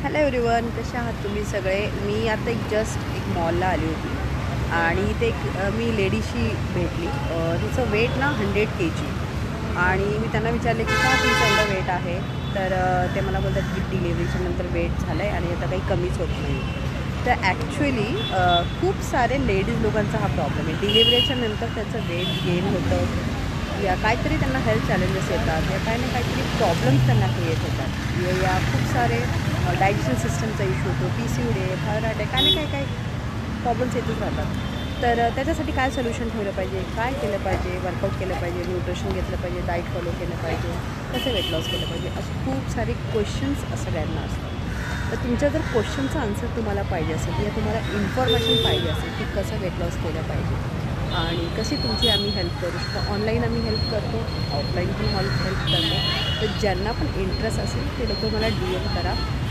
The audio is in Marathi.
हॅलो एव्हरीवन, कसे आहात तुम्ही सगळे? मी आता एक मॉलला आली होती आणि इथे मी लेडीशी भेटली. तिचं वेट ना 100 kg आणि मी त्यांना विचारले की का तुमचं एवढं वेट आहे? तर ते मला बोलतात की डिलिव्हरीच्या नंतर वेट झालं आहे आणि आता काही कमीच होत नाही. तर ॲक्च्युअली खूप सारे लेडीज लोकांचा हा प्रॉब्लेम आहे. डिलिव्हरीच्या नंतर त्यांचं वेट गेन होतं या काहीतरी त्यांना हेल्थ चॅलेंजेस येतात या काही ना काहीतरी प्रॉब्लेम्स त्यांना क्रिएट होतात या खूप सारे डायजेशन सिस्टमचा इश्यू होतो, PCOD आहे, थायरॉईड आहे, काही ना काही प्रॉब्लेम्स येतच राहतात. तर त्याच्यासाठी काय सोल्युशन ठेवलं पाहिजे, काय केलं पाहिजे, वर्कआउट केलं पाहिजे, न्यूट्रिशन घेतलं पाहिजे, डाईट फॉलो केलं पाहिजे, कसं वेट लॉस केलं पाहिजे, असे खूप सारे क्वेश्चन्स सगळ्यांना असतात. तर तुमच्या जर क्वेश्चनचा आन्सर तुम्हाला पाहिजे असेल किंवा तुम्हाला इन्फॉर्मेशन पाहिजे असेल की कसं वेट लॉस केलं पाहिजे आणि कशी तुमची आम्ही हेल्प करू शकतो, ऑनलाईन आम्ही हेल्प करतो, ऑफलाईन पण हेल्प करतो. तर ज्यांना पण इंटरेस्ट असेल ते लोकं मला DM करा.